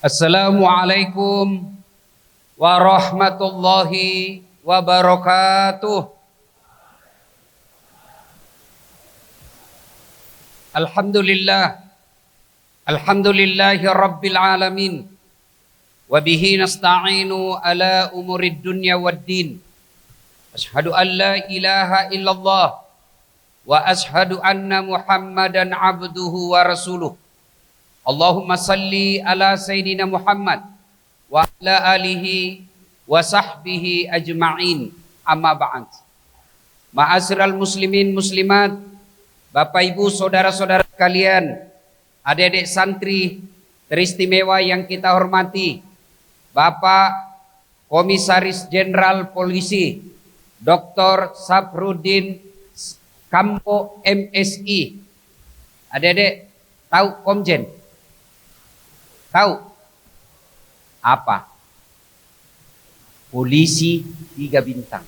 Assalamualaikum warahmatullahi wabarakatuh. Alhamdulillahi rabbil alamin. Wabihi nasta'inu ala umurid dunya waddin. Ashhadu an la ilaha illallah wa ashhadu anna Muhammadan abduhu wa rasuluh. Allahumma salli ala Sayyidina Muhammad wa ala alihi wa sahbihi ajma'in, amma ba'd. Ma'asyiral muslimin muslimat, Bapak Ibu saudara-saudara sekalian, adik-adik santri teristimewa yang kita hormati, Bapak Komisaris Jenderal Polisi Dr. Safruddin Kampo MSI. Adik-adik tahu Komjen? Tahu apa? Polisi 3 bintang.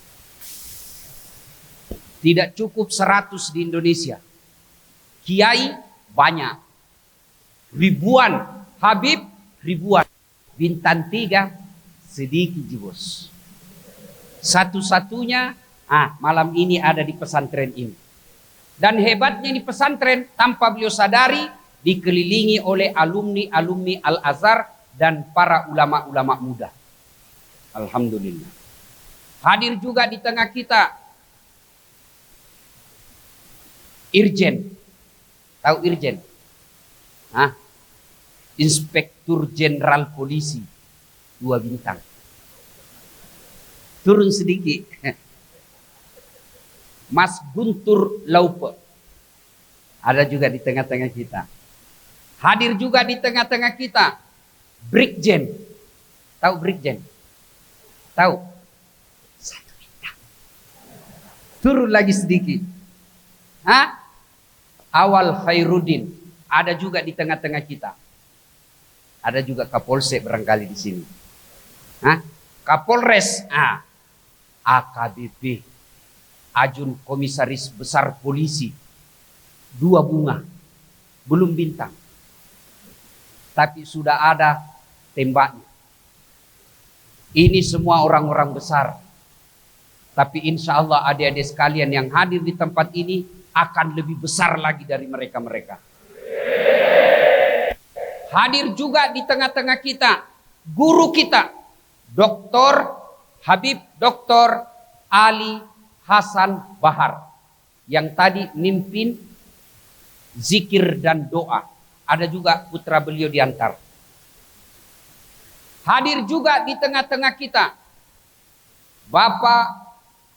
Tidak cukup 100 di Indonesia. Kiai banyak. Ribuan. Habib ribuan. Bintang 3 sedikit bos. Satu-satunya malam ini ada di pesantren ini. Dan hebatnya di pesantren, tanpa beliau sadari, dikelilingi oleh alumni-alumni Al-Azhar dan para ulama-ulama muda. Alhamdulillah. Hadir juga di tengah kita Irjen. Tahu Irjen? Inspektur Jenderal Polisi 2 bintang. Turun sedikit. Mas Guntur Laupe ada juga di tengah-tengah kita. Hadir juga di tengah-tengah kita Brigjen. Tahu Brigjen? Tahu? 1 bintang. Turun lagi sedikit. Awal Khairuddin ada juga di tengah-tengah kita. Ada juga Kapolsek barangkali di sini. Kapolres, AKBP, Ajun Komisaris Besar Polisi, 2 bunga, belum bintang. Tapi sudah ada tembaknya. Ini semua orang-orang besar. Tapi insya Allah adik-adik sekalian yang hadir di tempat ini akan lebih besar lagi dari mereka-mereka. Hadir juga di tengah-tengah kita guru kita, Dr. Habib Dr. Ali Hasan Bahar, yang tadi mimpin zikir dan doa. Ada juga putra beliau diantar. Hadir juga di tengah-tengah kita Bapak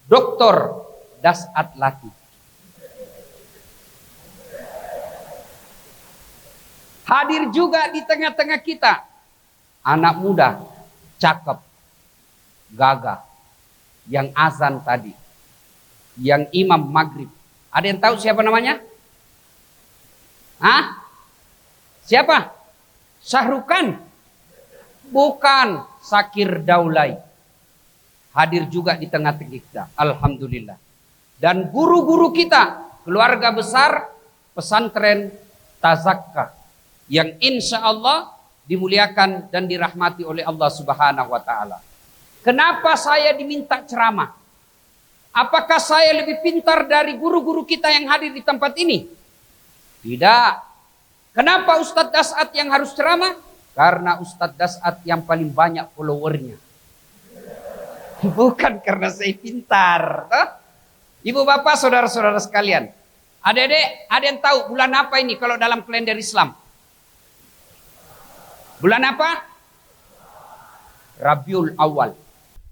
Dr. Dasat Latif. Hadir juga di tengah-tengah kita anak muda, cakep, gagah, yang azan tadi, yang imam maghrib. Ada yang tahu siapa namanya? Siapa? Syahrukan? Bukan, Sakir Daulay. Hadir juga di tengah-tengah kita. Alhamdulillah. Dan guru-guru kita, keluarga besar pesantren Tazakka, yang insya Allah dimuliakan dan dirahmati oleh Allah Subhanahu wa Ta'ala. Kenapa saya diminta ceramah? Apakah saya lebih pintar dari guru-guru kita yang hadir di tempat ini? Tidak. Kenapa Ustadz Dasat yang harus ceramah? Karena Ustadz Dasat yang paling banyak followernya. Bukan karena saya pintar. Ibu bapak saudara-saudara sekalian, adik-adik, ada yang tahu bulan apa ini kalau dalam kalender Islam? Bulan apa? Rabiul Awal.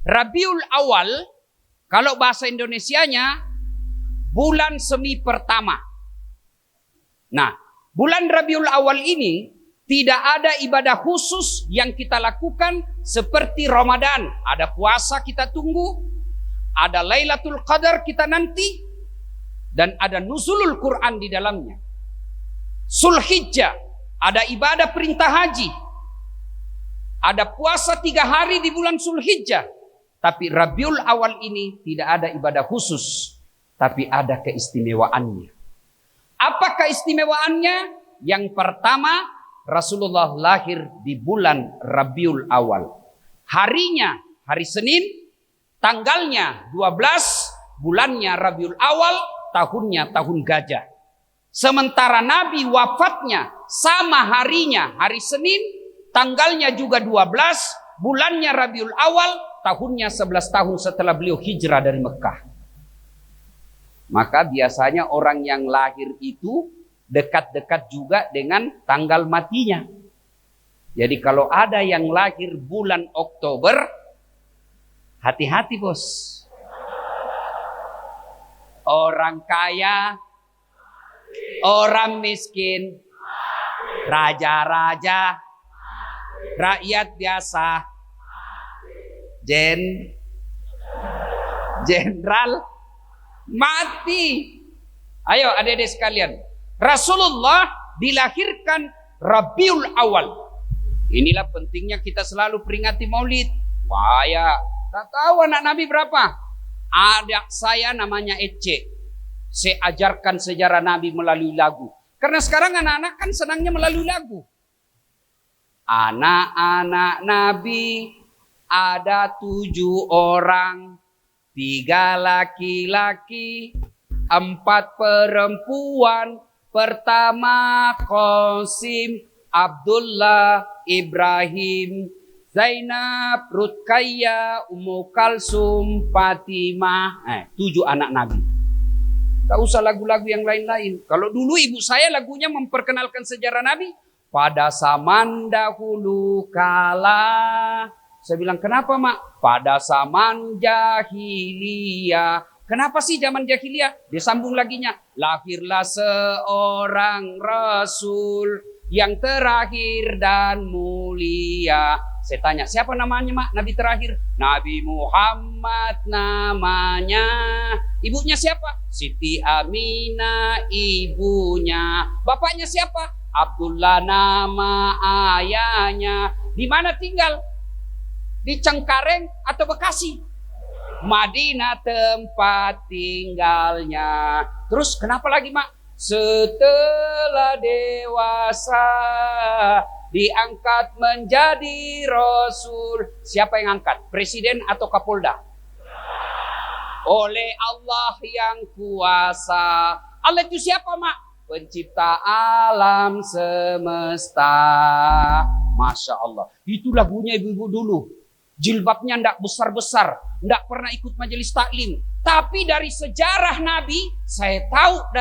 Rabiul Awal, kalau bahasa Indonesianya, bulan semi pertama. Nah, bulan Rabiul Awal ini tidak ada ibadah khusus yang kita lakukan seperti Ramadan. Ada puasa kita tunggu, ada Lailatul Qadar kita nanti, dan ada nuzulul Quran di dalamnya. Zulhijjah, ada ibadah perintah haji, ada puasa 3 hari di bulan Zulhijjah. Tapi Rabiul Awal ini tidak ada ibadah khusus, tapi ada keistimewaannya. Apa keistimewaannya? Yang pertama, Rasulullah lahir di bulan Rabiul Awal. Harinya hari Senin, tanggalnya 12, bulannya Rabiul Awal, tahunnya tahun gajah. Sementara Nabi wafatnya sama harinya hari Senin, tanggalnya juga 12, bulannya Rabiul Awal, tahunnya 11 tahun setelah beliau hijrah dari Mekah. Maka biasanya orang yang lahir itu dekat-dekat juga dengan tanggal matinya. Jadi kalau ada yang lahir bulan Oktober, hati-hati bos. Orang kaya, orang miskin, raja-raja, rakyat biasa, jenderal, mati. Ayo adik-adik sekalian, Rasulullah dilahirkan Rabiul Awal. Inilah pentingnya kita selalu peringati Maulid. Wah ya, tak tahu anak Nabi berapa. Adik saya namanya Ece. Saya ajarkan sejarah Nabi melalui lagu. Karena sekarang anak-anak kan senangnya melalui lagu. Anak-anak Nabi ada 7 orang, 3 laki-laki, 4 perempuan. Pertama Qasim, Abdullah, Ibrahim, Zainab, Rutkaya, Ummu Kalsum, Fatimah. 7 anak Nabi. Tak usah lagu-lagu yang lain-lain. Kalau dulu ibu saya lagunya memperkenalkan sejarah Nabi. Pada zaman dahulu kala. Saya bilang, kenapa mak? Pada zaman jahiliyah. Kenapa sih zaman jahiliyah? Dia sambung laginya. Lahirlah seorang Rasul yang terakhir dan mulia. Saya tanya, siapa namanya mak? Nabi terakhir? Nabi Muhammad namanya. Ibunya siapa? Siti Aminah ibunya. Bapaknya siapa? Abdullah nama ayahnya. Di mana tinggal? Di Cengkareng atau Bekasi? Madinah tempat tinggalnya. Terus kenapa lagi mak? Setelah dewasa diangkat menjadi Rasul. Siapa yang angkat? Presiden atau Kapolda? Oleh Allah yang kuasa. Allah itu siapa mak? Pencipta alam semesta. Masya Allah. Itu lagunya ibu-ibu dulu. Jilbabnya ndak besar-besar, ndak pernah ikut majelis taklim. Tapi dari sejarah Nabi, saya tahu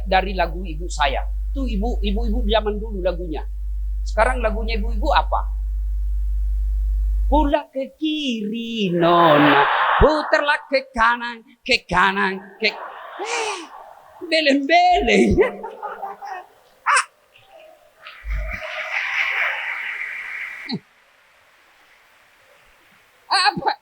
dari lagu ibu saya. Itu ibu-ibu zaman dulu lagunya. Sekarang lagunya ibu-ibu apa? Pula ke kiri nona, putarlah ke kanan, beleng-beleng. Apa?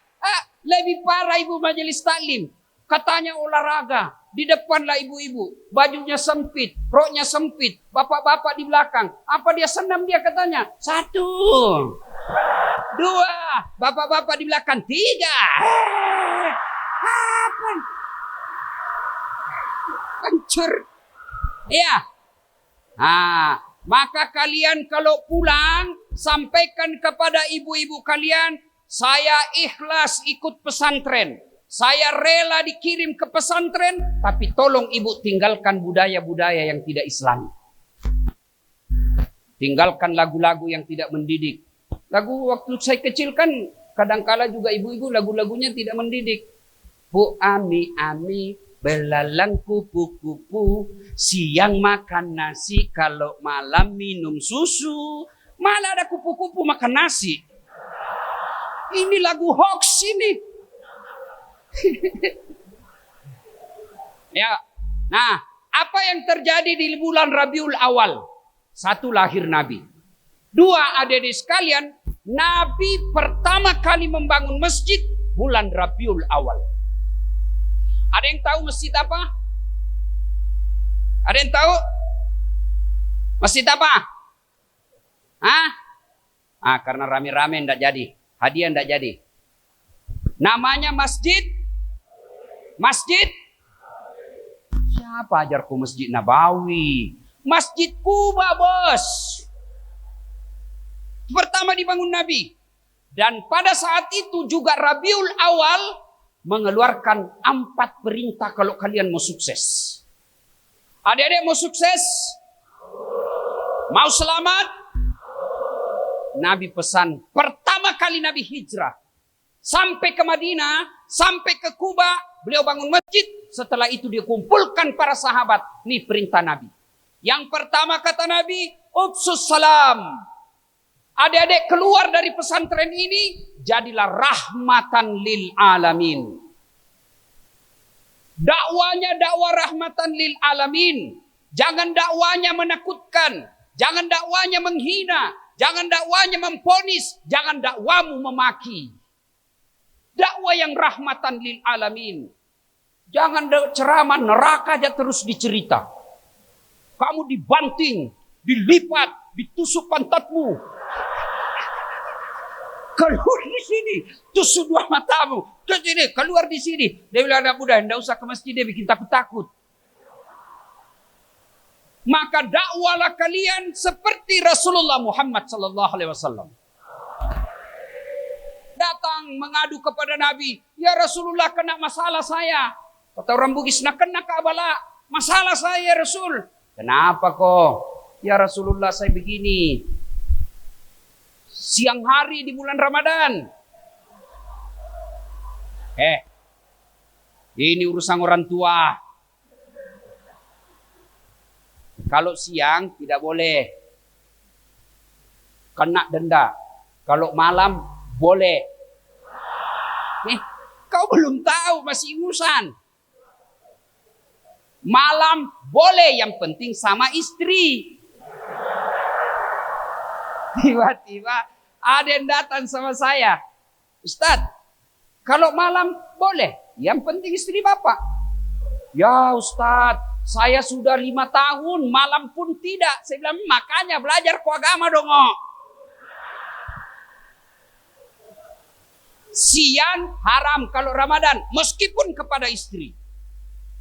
Lebih parah ibu majelis taklim. Katanya olahraga. Di depanlah ibu-ibu. Bajunya sempit. Roknya sempit. Bapak-bapak di belakang. Apa dia senam dia katanya? 1, 2. Bapak-bapak di belakang. 3. Apa? Hancur. Ya. Maka kalian kalau pulang. Sampaikan kepada ibu-ibu kalian. Saya ikhlas ikut pesantren. Saya rela dikirim ke pesantren. Tapi tolong ibu tinggalkan budaya-budaya yang tidak Islam. Tinggalkan lagu-lagu yang tidak mendidik. Lagu waktu saya kecil kan kadangkala juga ibu-ibu lagu-lagunya tidak mendidik. Bu Ami Ami belalang kupu-kupu. Siang makan nasi, kalau malam minum susu. Malah ada kupu-kupu makan nasi. Ini lagu hoax ini. Ya. Nah, apa yang terjadi di bulan Rabiul Awal? 1, lahir Nabi. 2, adik-adik sekalian, Nabi pertama kali membangun masjid bulan Rabiul Awal. Ada yang tahu masjid apa? Ada yang tahu? Masjid apa? Karena rame-rame enggak jadi. Hadiah enggak jadi. Namanya masjid. Siapa ajarku Masjid Nabawi? Masjid Kuba bos. dibangun Nabi. Dan pada saat itu juga Rabiul Awal mengeluarkan 4 perintah kalau kalian mau sukses. Adik-adik mau sukses? Mau selamat? Nabi pesan, pertama kali Nabi hijrah. Sampai ke Madinah, sampai ke Kuba, beliau bangun masjid. Setelah itu dia kumpulkan para sahabat. Ini perintah Nabi. Yang pertama kata Nabi, Ubsus salam. Adik-adik keluar dari pesantren ini, jadilah rahmatan lil alamin. Dakwanya dakwah rahmatan lil alamin. Jangan dakwanya menakutkan. Jangan dakwanya menghina. Jangan dakwanya memponis. Jangan dakwamu memaki. Dakwah yang rahmatan lil alamin. Jangan ceramah neraka aja terus dicerita. Kamu dibanting, dilipat, ditusuk pantatmu. Keluar di sini, tusuk 2 matamu. Terus ini, keluar di sini. Dia bilang, anak muda, tidak usah ke masjid, dia bikin takut-takut. Maka dakwalah kalian seperti Rasulullah Muhammad sallallahu alaihi wasallam. Datang mengadu kepada Nabi, ya Rasulullah kena masalah saya. Kata orang Bugis, nak kena kabala. Masalah saya Rasul. Kenapa kok? Ya Rasulullah saya begini. Siang hari di bulan Ramadan. Ini urusan orang tua. Kalau siang tidak boleh. Kena denda. Kalau malam boleh. Kau belum tahu, masih ingusan. Malam boleh, yang penting sama istri. Tiba-tiba ada yang datang sama saya. Ustadz, kalau malam boleh, yang penting istri bapak. Ya Ustadz, saya sudah 5 tahun, malam pun tidak. Saya bilang, makanya belajar ku agama dong. Siang haram kalau Ramadan, meskipun kepada istri.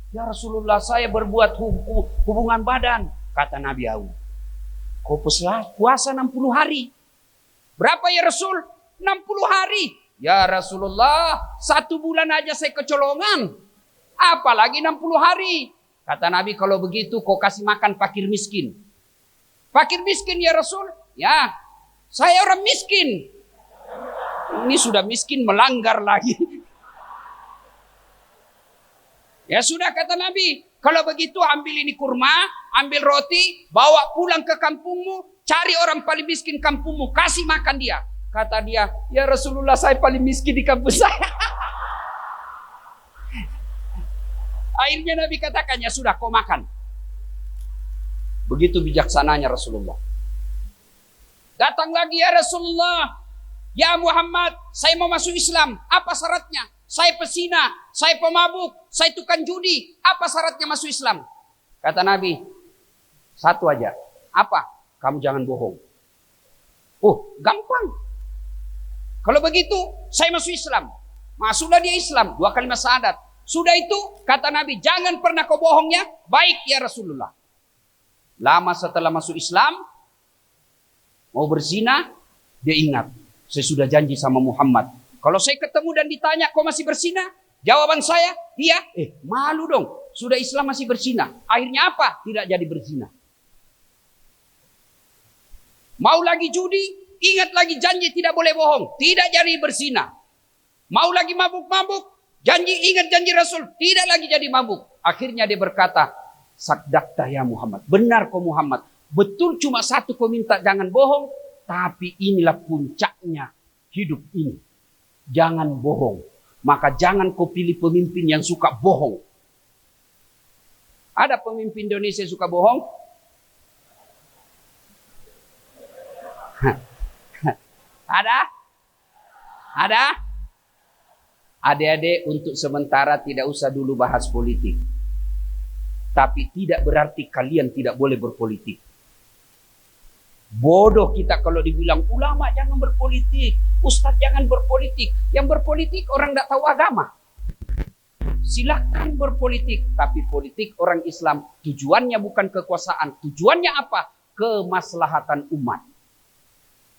Ya Rasulullah, saya berbuat hubungan badan. Kata Nabi Awu, kau puasa 60 hari. Berapa ya Rasul? 60 hari. Ya Rasulullah, 1 bulan aja saya kecolongan. Apalagi 60 hari. Kata Nabi, kalau begitu kau kasih makan fakir miskin. Fakir miskin ya Rasul? Ya, saya orang miskin. Ini sudah miskin melanggar lagi. Ya sudah kata Nabi, kalau begitu ambil ini kurma, ambil roti, bawa pulang ke kampungmu, cari orang paling miskin kampungmu, kasih makan dia. Kata dia, ya Rasulullah saya paling miskin di kampung saya. Akhirnya Nabi katakan, ya sudah kau makan. Begitu bijaksananya Rasulullah. Datang lagi ya Rasulullah, ya Muhammad, saya mau masuk Islam, apa syaratnya? Saya pesina, saya pemabuk, saya tukang judi. Apa syaratnya masuk Islam? Kata Nabi, 1 aja. Apa? Kamu jangan bohong. Oh, gampang. Kalau begitu, saya masuk Islam. Masuklah dia Islam, 2 kalimat syahadat. Sudah itu, kata Nabi, jangan pernah kau bohongnya. Baik ya Rasulullah. Lama setelah masuk Islam, mau berzina, dia ingat. Saya sudah janji sama Muhammad. Kalau saya ketemu dan ditanya, kau masih berzina? Jawaban saya, iya. Malu dong. Sudah Islam masih berzina. Akhirnya apa? Tidak jadi berzina. Mau lagi judi? Ingat lagi janji tidak boleh bohong. Tidak jadi berzina. Mau lagi mabuk-mabuk? Ingat janji Rasul. Tidak lagi jadi mabuk. Akhirnya dia berkata, Sakdakta ya Muhammad. Benar kau Muhammad. Betul cuma 1 kau minta jangan bohong. Tapi inilah puncaknya hidup ini. Jangan bohong. Maka jangan kau pilih pemimpin yang suka bohong. Ada pemimpin Indonesia yang suka bohong? Ada? Ada? Adik-adik, untuk sementara tidak usah dulu bahas politik. Tapi tidak berarti kalian tidak boleh berpolitik. Bodoh kita kalau dibilang ulama jangan berpolitik, ustadz jangan berpolitik. Yang berpolitik orang tidak tahu agama. Silakan berpolitik, tapi politik orang Islam tujuannya bukan kekuasaan. Tujuannya apa? Kemaslahatan umat.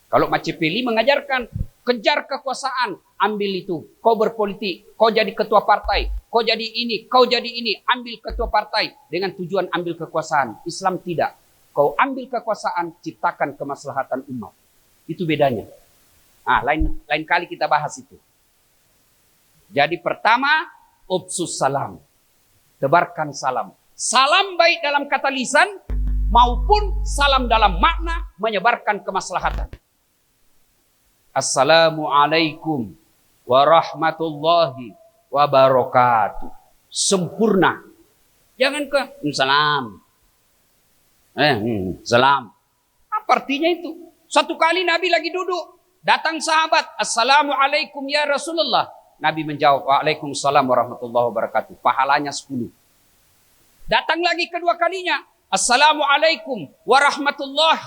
Kalau Machiavelli mengajarkan, kejar kekuasaan, ambil itu. Kau berpolitik, kau jadi ketua partai, kau jadi ini, ambil ketua partai dengan tujuan ambil kekuasaan. Islam tidak. Kau ambil kekuasaan, ciptakan kemaslahatan umat. Itu bedanya. Nah, lain kali kita bahas itu. Jadi pertama, ubsus salam. Tebarkan salam. Salam baik dalam kata lisan maupun salam dalam makna menyebarkan kemaslahatan. Assalamualaikum warahmatullahi wabarakatuh. Sempurna. Jangan ke salam. Salam. Apa artinya itu? Satu kali Nabi lagi duduk. Datang sahabat. Assalamualaikum ya Rasulullah. Nabi menjawab. Waalaikumsalam warahmatullahi wabarakatuh. Pahalanya 10. Datang lagi kedua kalinya. Assalamualaikum warahmatullahi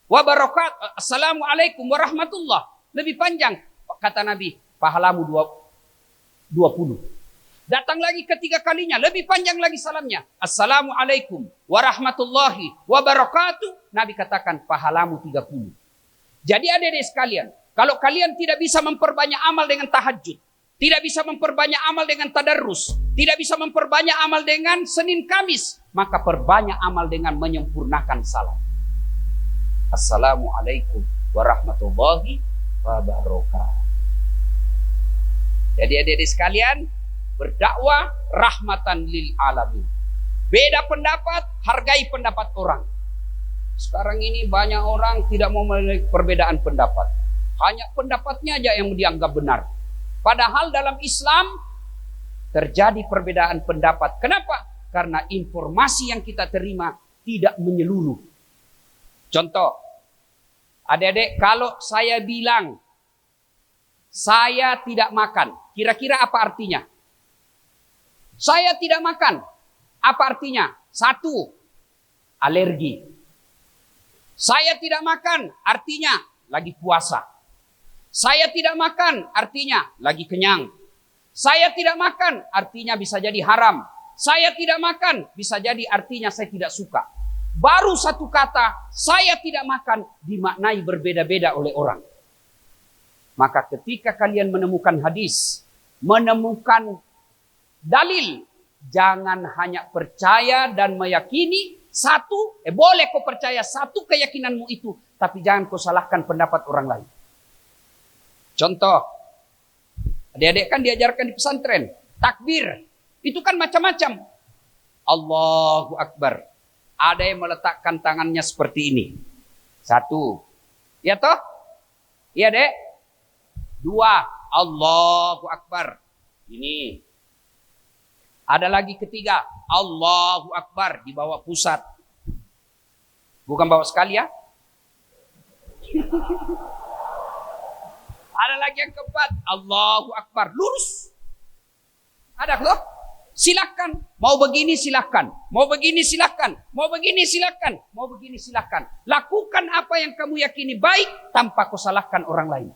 wabarakatuh. Assalamualaikum warahmatullahi. Lebih panjang. Kata Nabi. Pahalamu 20. Datang lagi ketiga kalinya. Lebih panjang lagi salamnya. Assalamualaikum warahmatullahi wabarakatuh. Nabi katakan pahalamu 30. Jadi adik-adik sekalian. Kalau kalian tidak bisa memperbanyak amal dengan tahajud. Tidak bisa memperbanyak amal dengan tadarrus. Tidak bisa memperbanyak amal dengan Senin Kamis. Maka perbanyak amal dengan menyempurnakan salam. Assalamualaikum warahmatullahi wabarakatuh. Jadi adik-adik sekalian, berdakwah rahmatan lil alamin. Beda pendapat, hargai pendapat orang. Sekarang ini banyak orang tidak mau memiliki perbedaan pendapat. Hanya pendapatnya aja yang dianggap benar. Padahal dalam Islam terjadi perbedaan pendapat. Kenapa? Karena informasi yang kita terima tidak menyeluruh. Contoh, adik-adik, kalau saya bilang saya tidak makan, kira-kira apa artinya? Saya tidak makan, apa artinya? 1, alergi. Saya tidak makan, artinya lagi puasa. Saya tidak makan, artinya lagi kenyang. Saya tidak makan, artinya bisa jadi haram. Saya tidak makan, bisa jadi artinya saya tidak suka. Baru satu kata, saya tidak makan, dimaknai berbeda-beda oleh orang. Maka ketika kalian menemukan hadis, menemukan dalil, jangan hanya percaya dan meyakini satu, boleh kau percaya satu keyakinanmu itu, tapi jangan kau salahkan pendapat orang lain. Contoh, adik-adik kan diajarkan di pesantren, takbir, itu kan macam-macam. Allahu Akbar. Ada yang meletakkan tangannya seperti ini. 1. Ya toh? Iya dek? 2. Allahu Akbar. Ini. Ada lagi 3. Allahu Akbar. Di bawah pusat. Bukan bawah sekali ya? Ada lagi yang 4. Allahu Akbar. Lurus. Ada loh? Silakan. Mau begini silakan. Mau begini silakan. Mau begini silakan. Mau begini silakan. Lakukan apa yang kamu yakini baik tanpa kau salahkan orang lain.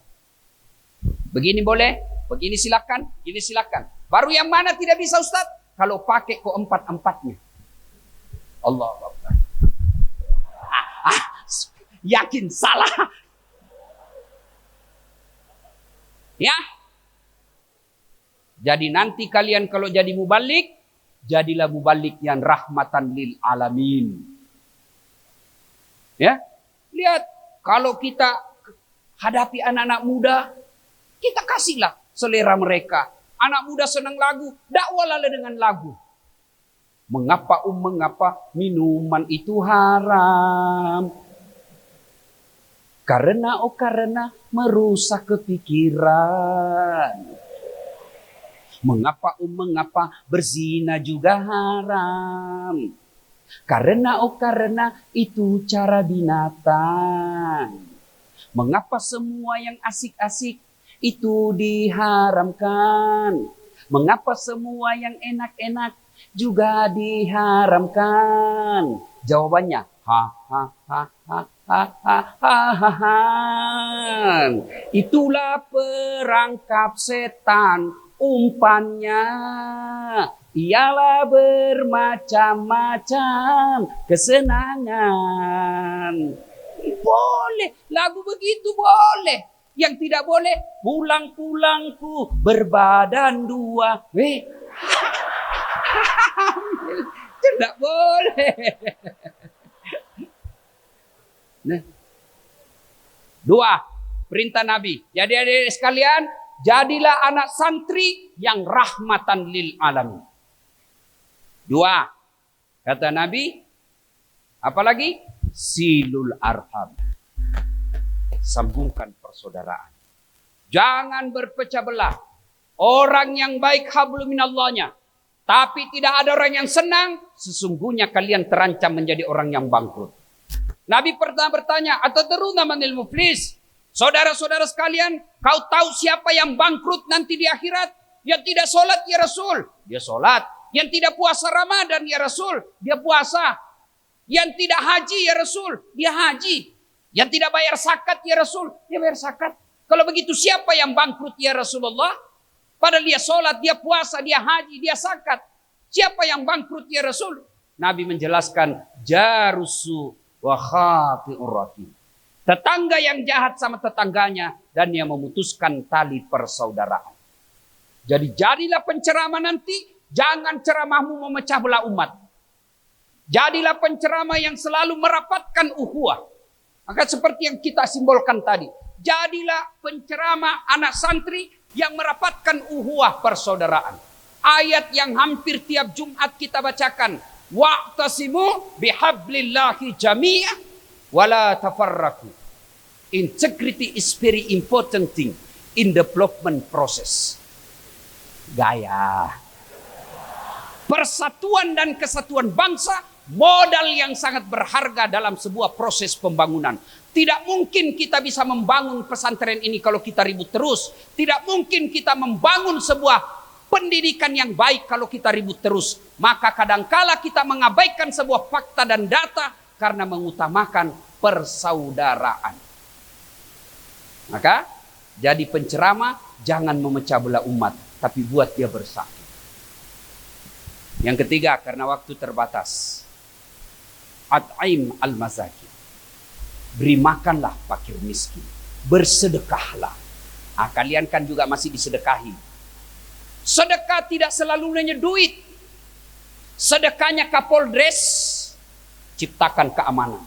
Begini boleh, begini silakan, begini silakan. Baru yang mana tidak bisa Ustaz? Kalau pakai kau 4-4-nya. Allah Akbar. Yakin salah. Ya. Jadi nanti kalian kalau jadi mubalik, jadilah mubalik yang rahmatan lil alamin. Ya. Lihat, kalau kita hadapi anak-anak muda, kita kasihlah selera mereka. Anak muda senang lagu, dakwalah dengan lagu. Mengapa minuman itu haram? Karena merusak kepikiran. Mengapa berzina juga haram? Karena itu cara binatang. Mengapa semua yang asik-asik itu diharamkan? Mengapa semua yang enak-enak juga diharamkan? Jawabannya, itulah perangkap setan, umpannya ialah bermacam-macam kesenangan. Boleh boleh. Lagu begitu boleh. Yang tidak boleh, pulang-pulangku berbadan dua. Tidak boleh. Nah. Dua, perintah Nabi. Jadi adik-adik sekalian, jadilah anak santri yang rahmatan lil alamin. Dua, kata Nabi, apalagi? Silul arham. Sambungkan persaudaraan. Jangan berpecah belah. Orang yang baik hablum minallahnya. Tapi tidak ada orang yang senang. Sesungguhnya kalian terancam menjadi orang yang bangkrut. Nabi pernah bertanya, atadruna manil muflis? Saudara-saudara sekalian, kau tahu siapa yang bangkrut nanti di akhirat? Yang tidak sholat ya Rasul, dia sholat. Yang tidak puasa Ramadan ya Rasul, dia puasa. Yang tidak haji ya Rasul, dia haji. Yang tidak bayar zakat ya Rasul, dia bayar zakat. Kalau begitu siapa yang bangkrut ya Rasulullah? Padahal dia sholat, dia puasa, dia haji, dia zakat. Siapa yang bangkrut ya Rasul? Nabi menjelaskan, jarusu wa khati'ur rahim. Tetangga yang jahat sama tetangganya dan yang memutuskan tali persaudaraan. Jadi jadilah penceramah nanti, jangan ceramahmu memecah belah umat. Jadilah penceramah yang selalu merapatkan ukhuwah. Maka seperti yang kita simbolkan tadi, jadilah penceramah anak santri yang merapatkan ukhuwah persaudaraan. Ayat yang hampir tiap Jumat kita bacakan, wa'tasimu bihablillahi jami'ah wala tafarraku. Integrity is very important thing in development process. Gaya. Persatuan dan kesatuan bangsa modal yang sangat berharga dalam sebuah proses pembangunan. Tidak mungkin kita bisa membangun pesantren ini kalau kita ribut terus. Tidak mungkin kita membangun sebuah pendidikan yang baik kalau kita ribut terus. Maka kadangkala kita mengabaikan sebuah fakta dan data karena mengutamakan persaudaraan. Maka jadi penceramah jangan memecah belah umat, tapi buat dia bersatu. Yang ketiga, karena waktu terbatas, at'im al-masakin. Beri makanlah fakir miskin. Bersedekahlah. Nah, kalian kan juga masih disedekahi. Sedekah tidak selalu hanya duit. Sedekahnya Kapolres, ciptakan keamanan.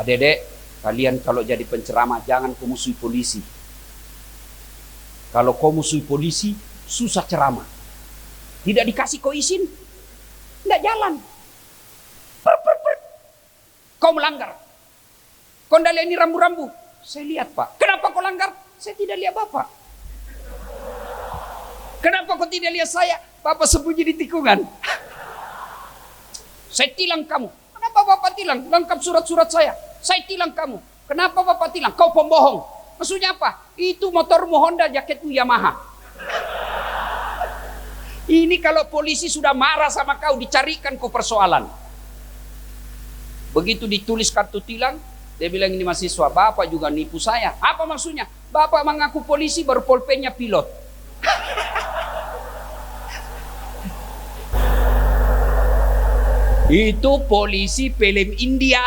Adik-adik, kalian kalau jadi penceramah jangan kau musuhi polisi. Kalau kau musuhi polisi, susah ceramah. Tidak dikasih kau izin, tidak jalan. Kau melanggar. Kau tidak lihat ini rambu-rambu. Saya lihat Pak. Kenapa kau langgar? Saya tidak lihat Bapak. Kenapa kau tidak lihat saya? Bapak sembunyi di tikungan. Saya tilang kamu. Kenapa Bapak tilang? Lengkap surat-surat saya. Saya tilang kamu. Kenapa Bapak tilang? Kau pembohong. Maksudnya apa? Itu motormu Honda, jaketmu Yamaha. Ini kalau polisi sudah marah sama kau, dicarikan kau persoalan. Begitu ditulis kartu tilang, dia bilang ini mahasiswa, Bapak juga nipu saya. Apa maksudnya? Bapak mengaku polisi, baru pulpennya pilot. Itu polisi film India,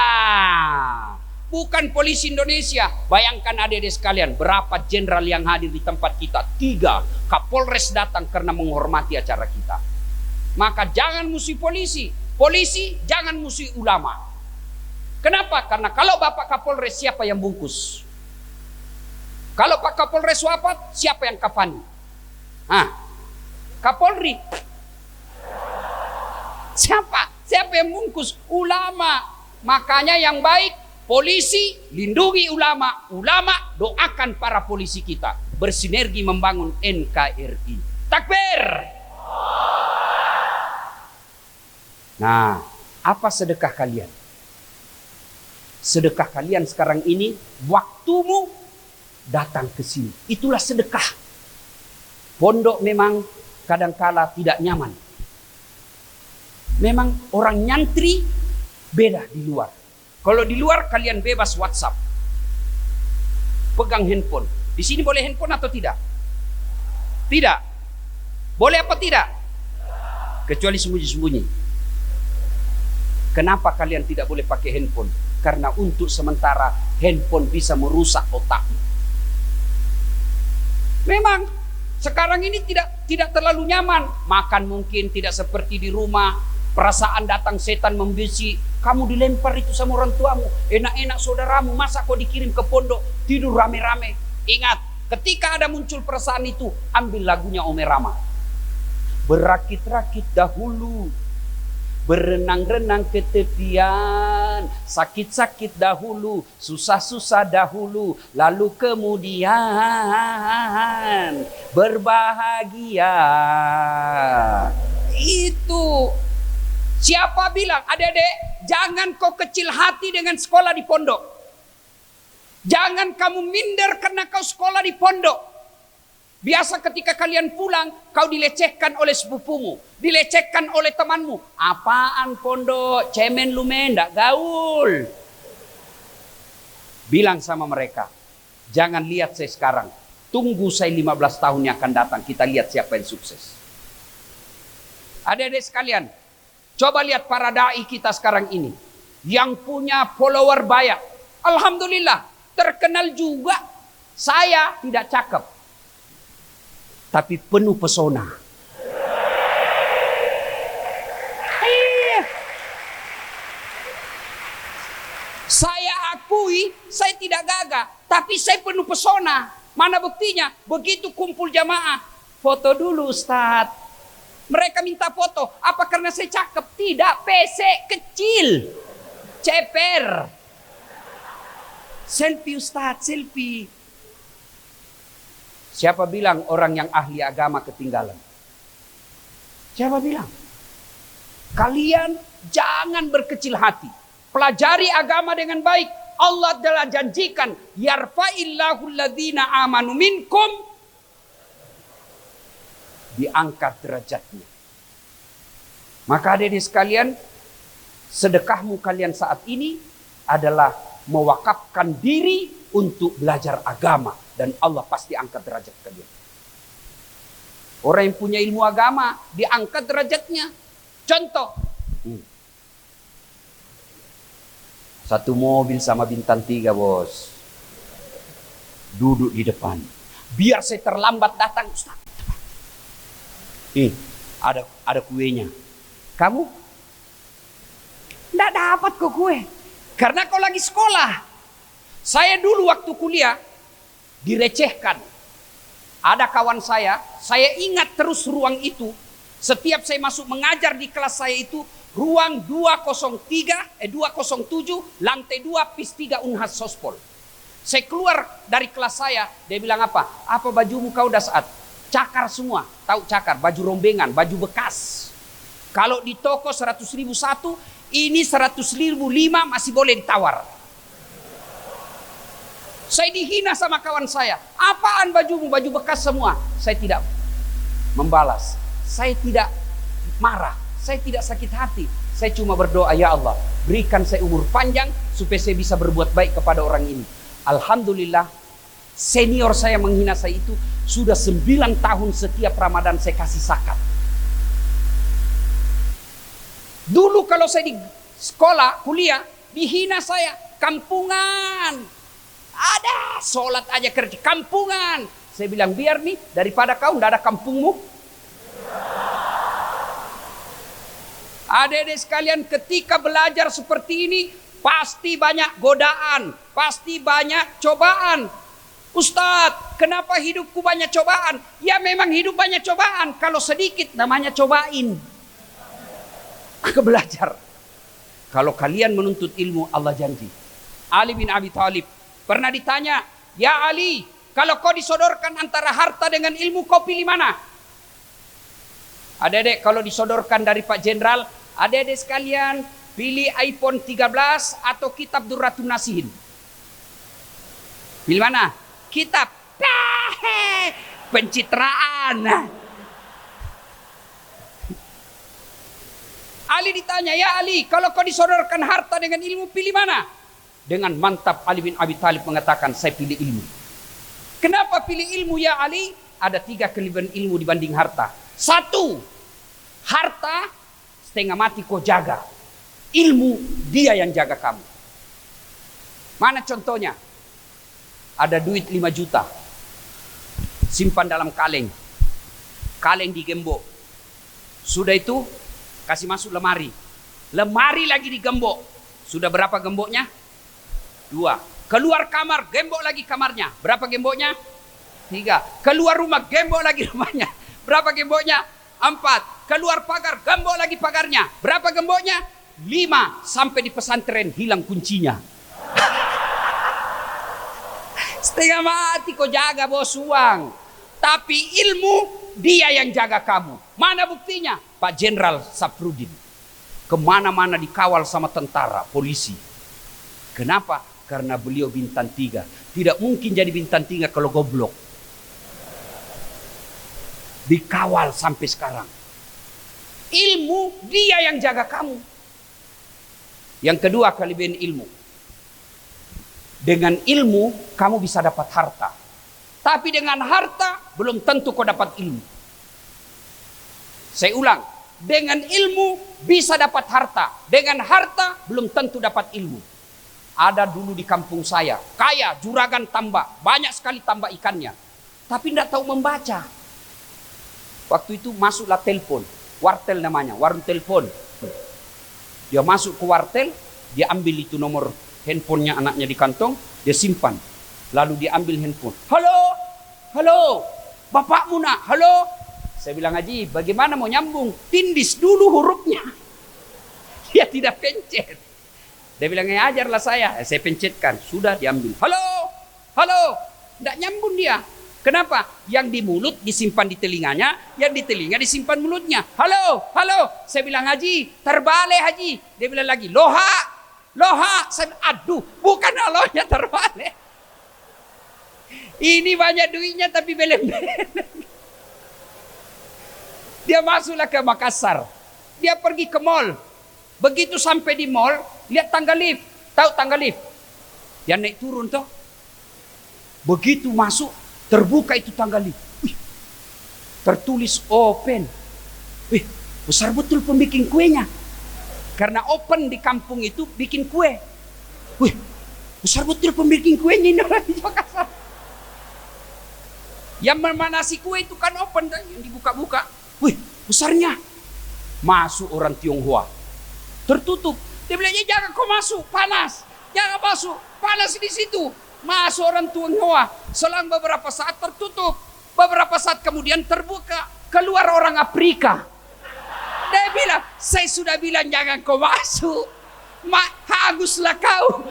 bukan polisi Indonesia. Bayangkan adik-adik sekalian, berapa jenderal yang hadir di tempat kita? 3. Kapolres datang karena menghormati acara kita. Maka jangan musuhi polisi. Polisi jangan musuhi ulama. Kenapa? Karena kalau Bapak Kapolres, siapa yang bungkus? Kalau Pak Kapolres wafat, siapa yang kafani? Kapolri. Siapa yang bungkus? Ulama. Makanya yang baik, polisi lindungi ulama. Ulama doakan para polisi kita. Bersinergi membangun NKRI. Takbir. Nah, apa sedekah kalian? Sedekah kalian sekarang ini, waktumu datang ke sini. Itulah sedekah. Pondok memang kadangkala tidak nyaman. Memang orang nyantri beda di luar. Kalau di luar kalian bebas WhatsApp. Pegang handphone. Di sini boleh handphone atau tidak? Tidak. Boleh apa tidak? Kecuali sembunyi-sembunyi. Kenapa kalian tidak boleh pakai handphone? Karena untuk sementara handphone bisa merusak otakmu. Memang sekarang ini tidak terlalu nyaman. Makan mungkin tidak seperti di rumah. Perasaan datang setan membisi. Kamu dilempar itu sama orang tuamu. Enak-enak saudaramu. Masa kau dikirim ke pondok tidur rame-rame? Ingat, ketika ada muncul perasaan itu, ambil lagunya Ome Rama. Berakit-rakit dahulu, berenang-renang ke tepian, sakit-sakit dahulu, susah-susah dahulu, lalu kemudian berbahagia. Itu. Siapa bilang, adik-adik, jangan kau kecil hati dengan sekolah di pondok. Jangan kamu minder karena kau sekolah di pondok. Biasa ketika kalian pulang, kau dilecehkan oleh sepupumu, dilecehkan oleh temanmu. Apaan pondok, cemen lu men, ndak gaul. Bilang sama mereka, jangan lihat saya sekarang. Tunggu saya 15 tahun yang akan datang, kita lihat siapa yang sukses. Adik-adik sekalian, coba lihat para dai kita sekarang ini. Yang punya follower banyak. Alhamdulillah, terkenal juga. Saya tidak cakep, tapi penuh pesona. Saya akui, saya tidak gagah, tapi saya penuh pesona. Mana buktinya? Begitu kumpul jamaah, foto dulu Ustadz. Mereka minta foto. Apa karena saya cakep? Tidak, PC kecil. Ceper. Selfie Ustadz, selfie. Siapa bilang orang yang ahli agama ketinggalan? Siapa bilang? Kalian jangan berkecil hati. Pelajari agama dengan baik. Allah telah janjikan, yarfa'illahu alladhina amanu minkum, diangkat derajatnya. Maka adik-adik sekalian, sedekahmu kalian saat ini adalah mewakafkan diri untuk belajar agama, dan Allah pasti angkat derajat kalian. Orang yang punya ilmu agama diangkat derajatnya. Contoh, satu mobil sama bintang 3 bos, duduk di depan. Biar saya terlambat datang, Ustaz. Ada kuenya. Kamu enggak dapat kok kue. Karena kau lagi sekolah. Saya dulu waktu kuliah direcehkan. Ada kawan saya ingat terus ruang itu. Setiap saya masuk mengajar di kelas saya itu, ruang 207, lantai 2, PIS 3 Unhas Sospol. Saya keluar dari kelas saya, dia bilang apa? Apa bajumu kau dah saat? Cakar semua, tahu cakar, baju rombengan, baju bekas. Kalau di toko 100.000 satu, ini 100.000 5 masih boleh ditawar. Saya dihina sama kawan saya. Apaan bajumu, baju bekas semua? Saya tidak membalas. Saya tidak marah. Saya tidak sakit hati. Saya cuma berdoa, ya Allah, berikan saya umur panjang supaya saya bisa berbuat baik kepada orang ini. Alhamdulillah, senior saya menghina saya itu. Sudah 9 tahun setiap Ramadan saya kasih zakat. Dulu kalau saya di sekolah, kuliah, dihina saya. Kampungan. Ada, sholat aja kerja. Kampungan. Saya bilang, biar nih, daripada kau nggak ada kampungmu. Adik-adik sekalian, ketika belajar seperti ini, pasti banyak godaan. Pasti banyak cobaan. Ustadz, kenapa hidupku banyak cobaan? Ya memang hidup banyak cobaan. Kalau sedikit namanya cobain. Aku belajar. Kalau kalian menuntut ilmu, Allah janji. Ali bin Abi Thalib pernah ditanya, ya Ali, kalau kau disodorkan antara harta dengan ilmu, kau pilih mana? Adik-adik, kalau disodorkan dari Pak Jenderal, adik-adik sekalian, pilih iPhone 13 atau kitab Durratun Nasihin. Pilih mana? Kitab. Pencitraan. Ali ditanya, ya Ali, kalau kau disodorkan harta dengan ilmu, pilih mana? Dengan mantap Ali bin Abi Thalib mengatakan, saya pilih ilmu. Kenapa pilih ilmu ya Ali? Ada 3 kelebihan ilmu dibanding harta. 1, harta setengah mati kau jaga. Ilmu dia yang jaga kamu. Mana contohnya? Ada duit 5 juta. Simpan dalam kaleng. Kaleng digembok. Sudah itu kasih masuk lemari. Lemari lagi digembok. Sudah berapa gemboknya? 2. Keluar kamar, gembok lagi kamarnya. Berapa gemboknya? 3. Keluar rumah, gembok lagi rumahnya. Berapa gemboknya? 4. Keluar pagar, gembok lagi pagarnya. Berapa gemboknya? 5. Sampai di pesantren hilang kuncinya. Setengah mati kau jaga bos uang. Tapi ilmu dia yang jaga kamu. Mana buktinya? Pak Jenderal Safrudin. Kemana-mana dikawal sama tentara, polisi. Kenapa? Karena beliau bintang 3. Tidak mungkin jadi bintang 3 kalau goblok. Dikawal sampai sekarang. Ilmu dia yang jaga kamu. Yang kedua kelebihan ilmu. Dengan ilmu kamu bisa dapat harta. Tapi dengan harta belum tentu kau dapat ilmu. Saya ulang. Dengan ilmu bisa dapat harta. Dengan harta belum tentu dapat ilmu. Ada dulu di kampung saya. Kaya, juragan tambak. Banyak sekali tambak ikannya. Tapi tidak tahu membaca. Waktu itu masuklah telepon. Wartel namanya. Warung telepon. Dia masuk ke wartel. Dia ambil itu nomor handphonenya anaknya di kantong, dia simpan. Lalu dia ambil handphone. Halo, halo, bapakmu nak, halo. Saya bilang, Haji, bagaimana mau nyambung? Tindis dulu hurufnya. Dia tidak pencet. Dia bilang, ajarlah saya. Saya pencetkan, sudah diambil. Halo, halo, tidak nyambung dia. Kenapa? Yang di mulut disimpan di telinganya, yang di telinga disimpan mulutnya. Halo, halo. Saya bilang, Haji, terbalik Haji. Dia bilang lagi, loha. Loha, aduh, bukan Allahnya terbalik. Ini banyak duitnya tapi beleng-beleng. Dia masuklah ke Makassar. Dia pergi ke mall. Begitu sampai di mall, lihat tangga lift. Tahu tangga lift? Dia naik turun toh. Begitu masuk, terbuka itu tangga lift. Wih, tertulis open. Wih, besar betul pembikin kuenya. Karena open di kampung itu bikin kue. Wih, besar betul pembikin kuenya ini orang di Makassar. Yang memanasi kue itu kan open, yang dibuka-buka. Wih, besarnya. Masuk orang Tionghoa. Tertutup. Dia bilang, jangan kau masuk, panas. Jangan masuk, panas di situ. Masuk orang Tionghoa. Selang beberapa saat tertutup. Beberapa saat kemudian terbuka. Keluar orang Afrika. Dia bilang, saya sudah bilang jangan kau masuk. Hanguslah kau.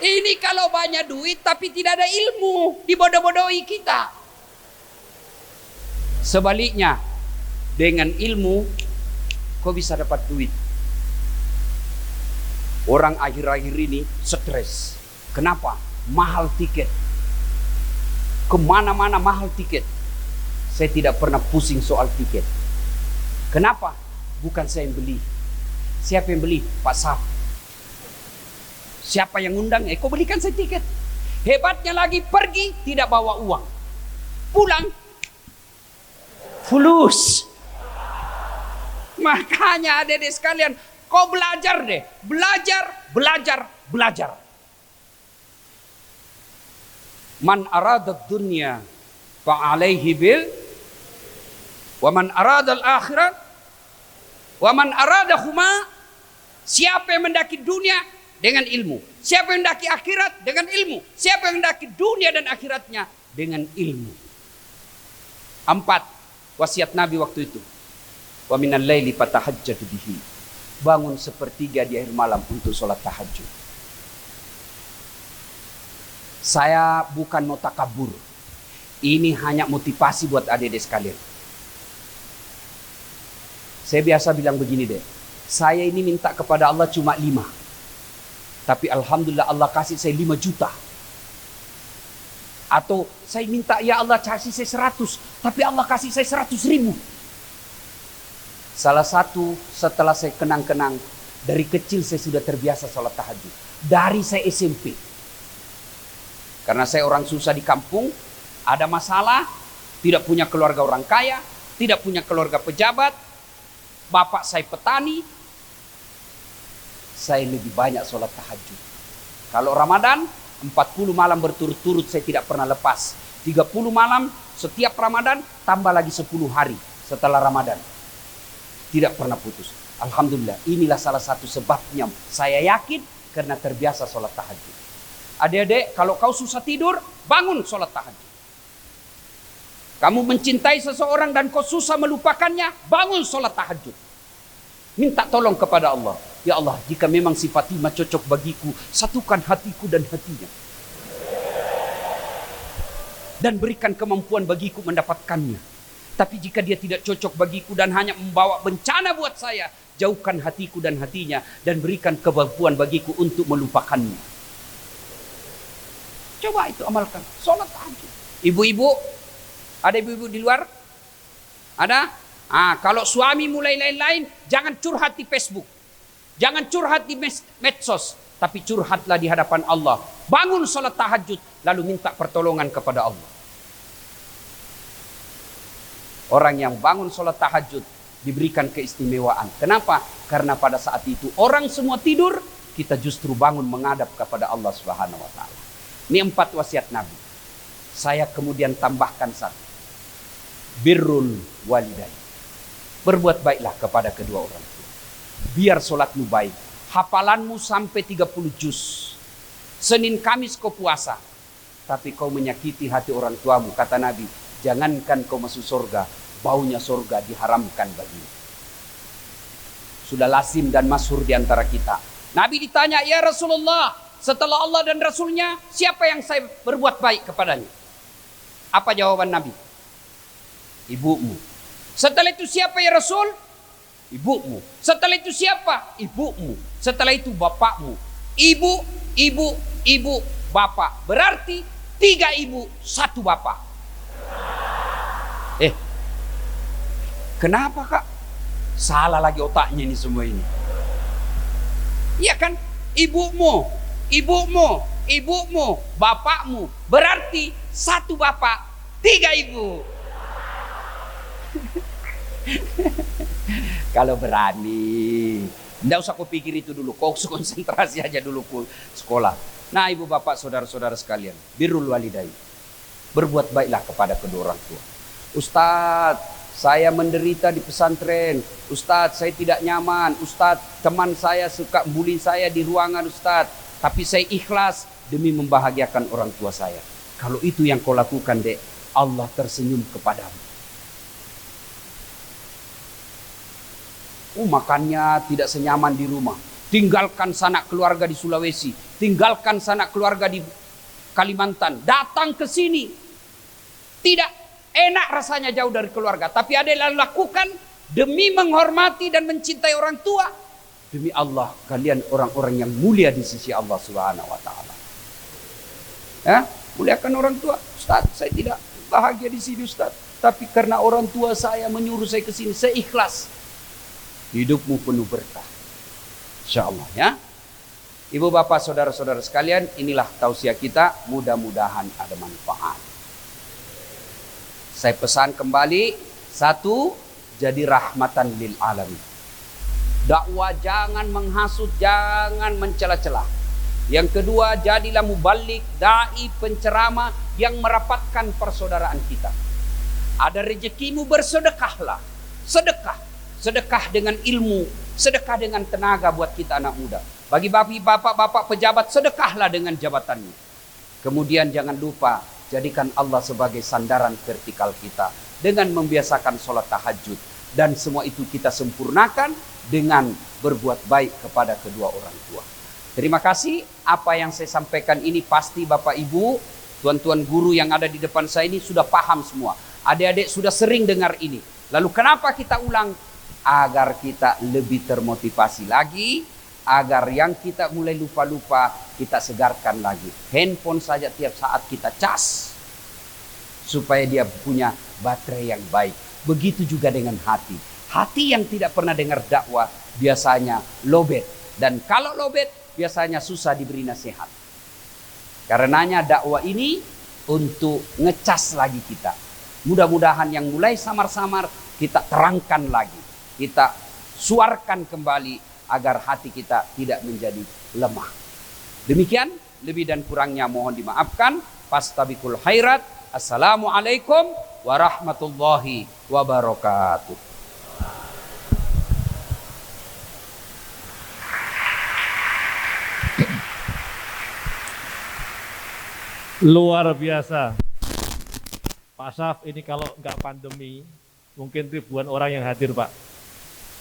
Ini kalau banyak duit tapi tidak ada ilmu, dibodoh-bodohi kita. Sebaliknya, dengan ilmu kau bisa dapat duit. Orang akhir-akhir ini stres. Kenapa? Mahal tiket. Kemana-mana mahal tiket. Saya tidak pernah pusing soal tiket. Kenapa? Bukan saya yang beli. Siapa yang beli? Pak Saf. Siapa yang undang? Kau belikan saya tiket. Hebatnya lagi, pergi tidak bawa uang. Pulang fulus. Makanya adik-adik sekalian, kau belajar deh. Belajar. Man arada dunya fa'alaihi bil wa man arada al-akhirat wa man arada huma. Siapa yang mendaki dunia dengan ilmu, siapa yang mendaki akhirat dengan ilmu, siapa yang mendaki dunia dan akhiratnya dengan ilmu. 4 wasiat Nabi waktu itu. Wa minal laili fatahajjad bihi. Bangun sepertiga di akhir malam untuk sholat tahajud. Saya bukan mau takabur. Ini hanya motivasi buat adik-adik sekalian. Saya biasa bilang begini deh. Saya ini minta kepada Allah cuma 5. Tapi alhamdulillah Allah kasih saya 5 juta. Atau saya minta ya Allah kasih saya 100. Tapi Allah kasih saya 100.000. Salah satu setelah saya kenang-kenang. Dari kecil saya sudah terbiasa sholat tahajud. Dari saya SMP. Karena saya orang susah di kampung, ada masalah, tidak punya keluarga orang kaya, tidak punya keluarga pejabat, bapak saya petani, saya lebih banyak sholat tahajud. Kalau Ramadan, 40 malam berturut-turut saya tidak pernah lepas. 30 malam setiap Ramadan, tambah lagi 10 hari setelah Ramadan. Tidak pernah putus. Alhamdulillah, inilah salah satu sebabnya. Saya yakin karena terbiasa sholat tahajud. Adik-adik, kalau kau susah tidur, bangun sholat tahajud. Kamu mencintai seseorang dan kau susah melupakannya, bangun sholat tahajud. Minta tolong kepada Allah. Ya Allah, jika memang si Fatimah cocok bagiku, satukan hatiku dan hatinya. Dan berikan kemampuan bagiku mendapatkannya. Tapi jika dia tidak cocok bagiku dan hanya membawa bencana buat saya, jauhkan hatiku dan hatinya dan berikan kemampuan bagiku untuk melupakannya. Coba itu amalkan. Sholat tahajud. Ibu-ibu, ada ibu-ibu di luar? Ada? Kalau suami mulai lain-lain, jangan curhat di Facebook. Jangan curhat di medsos. Tapi curhatlah di hadapan Allah. Bangun sholat tahajud, lalu minta pertolongan kepada Allah. Orang yang bangun sholat tahajud diberikan keistimewaan. Kenapa? Karena pada saat itu orang semua tidur, kita justru bangun menghadap kepada Allah Subhanahu wa Ta'ala. Ini 4 wasiat Nabi. Saya kemudian tambahkan 1. Birrul walidain. Berbuat baiklah kepada kedua orang tua. Biar sholatmu baik. Hafalanmu sampai 30 juz. Senin Kamis kau puasa. Tapi kau menyakiti hati orang tuamu. Kata Nabi, jangankan kau masuk surga, baunya surga diharamkan bagimu. Sudah lazim dan masyhur di antara kita. Nabi ditanya, ya Rasulullah, setelah Allah dan Rasulnya, siapa yang saya berbuat baik kepadanya? Apa jawaban Nabi? Ibumu. Setelah itu siapa ya Rasul? Ibumu. Setelah itu siapa? Ibumu. Setelah itu bapakmu. Ibu, ibu, ibu, bapak. Berarti 3 ibu, 1 bapak. Kenapa kak? Salah lagi otaknya ini semua ini. Iya kan? Ibumu, ibumu, ibumu, bapakmu. Berarti 1 bapak, 3 ibu. Kalau berani, tidak usah kau pikir itu dulu. Kau konsentrasi aja dulu ke sekolah. Nah ibu bapak saudara-saudara sekalian, birrul walidain. Berbuat baiklah kepada kedua orang tua. Ustadz, saya menderita di pesantren. Ustadz, saya tidak nyaman. Ustadz, teman saya suka bully saya di ruangan Ustadz. Tapi saya ikhlas demi membahagiakan orang tua saya. Kalau itu yang kau lakukan, dek, Allah tersenyum kepadamu. Makannya tidak senyaman di rumah. Tinggalkan sanak keluarga di Sulawesi. Tinggalkan sanak keluarga di Kalimantan. Datang ke sini. Tidak enak rasanya jauh dari keluarga. Tapi ada yang lakukan demi menghormati dan mencintai orang tua. Demi Allah, kalian orang-orang yang mulia di sisi Allah Subhanahu wa Ta'ala. Ya, muliakan orang tua. Ustaz, saya tidak bahagia di sini Ustaz. Tapi karena orang tua saya menyuruh saya ke sini, saya ikhlas. Hidupmu penuh berkah. Insyaallah ya. Ibu bapak saudara-saudara sekalian, inilah tausiah kita. Mudah-mudahan ada manfaat. Saya pesan kembali, 1, jadi rahmatan lil alamin. Dakwah jangan menghasut, jangan mencela-cela. Yang kedua, jadilah muballigh, dai, penceramah yang merapatkan persaudaraan kita. Ada rezekimu, bersedekahlah. Sedekah. Sedekah dengan ilmu, sedekah dengan tenaga buat kita anak muda. Bagi bapak-bapak pejabat, sedekahlah dengan jabatannya. Kemudian jangan lupa, jadikan Allah sebagai sandaran vertikal kita. Dengan membiasakan sholat tahajud. Dan semua itu kita sempurnakan dengan berbuat baik kepada kedua orang tua. Terima kasih. Apa yang saya sampaikan ini pasti Bapak Ibu, tuan-tuan guru yang ada di depan saya ini sudah paham semua. Adik-adik sudah sering dengar ini. Lalu kenapa kita ulang? Agar kita lebih termotivasi lagi, agar yang kita mulai lupa-lupa kita segarkan lagi. Handphone saja tiap saat kita cas supaya dia punya baterai yang baik. Begitu juga dengan hati. Hati yang tidak pernah dengar dakwah biasanya lowbat, dan kalau lowbat biasanya susah diberi nasihat. Karenanya dakwah ini untuk ngecas lagi kita. Mudah-mudahan yang mulai samar-samar kita terangkan lagi. Kita suarkan kembali agar hati kita tidak menjadi lemah. Demikian, lebih dan kurangnya mohon dimaafkan. Fastabiqul khairat. Assalamualaikum warahmatullahi wabarakatuh. Luar biasa. Pak Syaf, ini kalau nggak pandemi, mungkin ribuan orang yang hadir, Pak.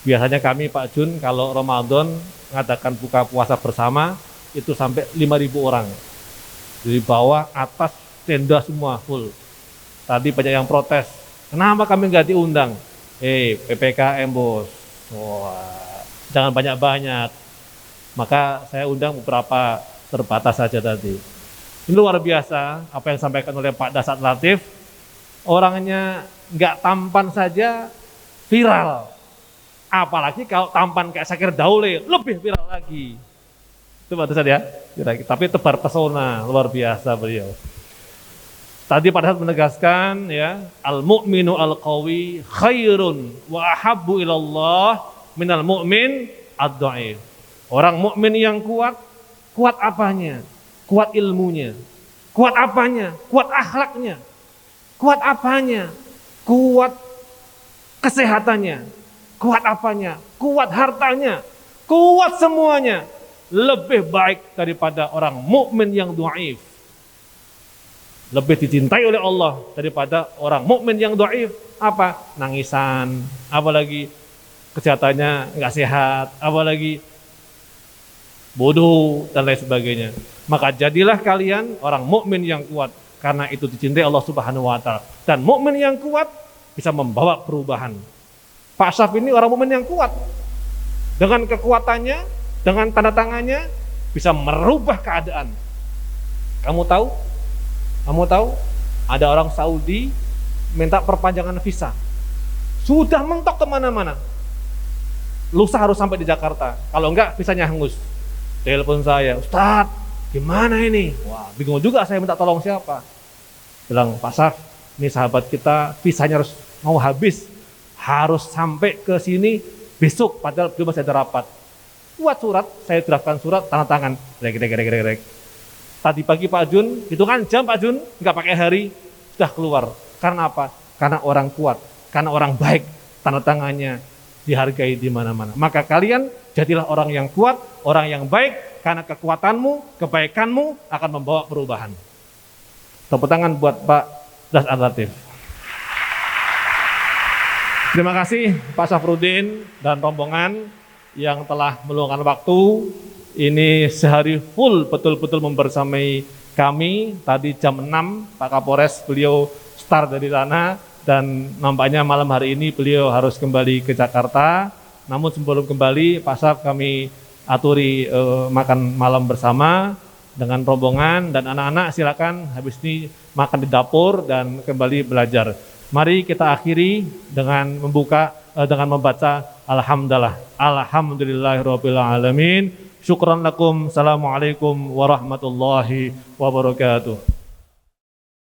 Biasanya kami, Pak Jun, kalau Ramadan mengadakan buka puasa bersama, itu sampai 5.000 orang. Dari bawah, atas, tenda semua full. Tadi banyak yang protes, kenapa kami nggak diundang? PPKM, bos. Wah, jangan banyak-banyak. Maka saya undang beberapa, terbatas saja tadi. Ini luar biasa apa yang disampaikan oleh Pak Dasat Latif. Orangnya nggak tampan saja viral. Apalagi kalau tampan kayak Syakir Daule, lebih viral lagi. Itu Pak Dasat ya. Tapi tebar pesona, luar biasa beliau. Tadi Pak Dasat menegaskan ya, al-mu'minu al-qawi khairun wa ahabbu ilallah minal mu'min ad-dha'if. Orang mukmin yang kuat, kuat apanya? Kuat ilmunya. Kuat apanya? Kuat akhlaknya. Kuat apanya? Kuat kesehatannya. Kuat apanya? Kuat hartanya. Kuat semuanya. Lebih baik daripada orang mukmin yang dhaif. Lebih dicintai oleh Allah daripada orang mukmin yang dhaif. Apa? Nangisan, apalagi kesehatannya nggak sehat, apalagi bodoh dan lain sebagainya. Maka jadilah kalian orang mukmin yang kuat, karena itu dicintai Allah Subhanahu wa taala. Dan mukmin yang kuat bisa membawa perubahan. Pak Syaf ini orang mukmin yang kuat. Dengan kekuatannya, dengan tanda tangannya bisa merubah keadaan. Kamu tahu? Ada orang Saudi minta perpanjangan visa. Sudah mentok kemana-mana. Lusa harus sampai di Jakarta. Kalau enggak visanya hangus. Telepon saya, Ustadz, gimana ini? Wah, bingung juga saya minta tolong siapa. Bilang, Pak Syaf, ini sahabat kita visanya mau habis. Harus sampai ke sini besok, padahal belum masih ada rapat. Buat surat, saya draftkan surat, tanda tangan. Rek. Tadi pagi Pak Jun, hitungan jam Pak Jun, nggak pakai hari, sudah keluar. Karena apa? Karena orang kuat, karena orang baik, tanda tangannya dihargai di mana-mana. Maka kalian jadilah orang yang kuat, orang yang baik, karena kekuatanmu, kebaikanmu akan membawa perubahan. Tepuk tangan buat Pak Dasat Latif. Terima kasih Pak Syafruddin dan rombongan yang telah meluangkan waktu. Ini sehari full betul-betul membersamai kami. Tadi jam 6 Pak Kapolres beliau start dari sana. Dan nampaknya malam hari ini beliau harus kembali ke Jakarta. Namun sebelum kembali, Pak Syaf kami aturi makan malam bersama dengan rombongan dan anak-anak. Silakan habis ini makan di dapur dan kembali belajar. Mari kita akhiri dengan membaca Alhamdulillah. Alhamdulillahirabbil alamin. Syukran lakum. Assalamualaikum warahmatullahi wabarakatuh.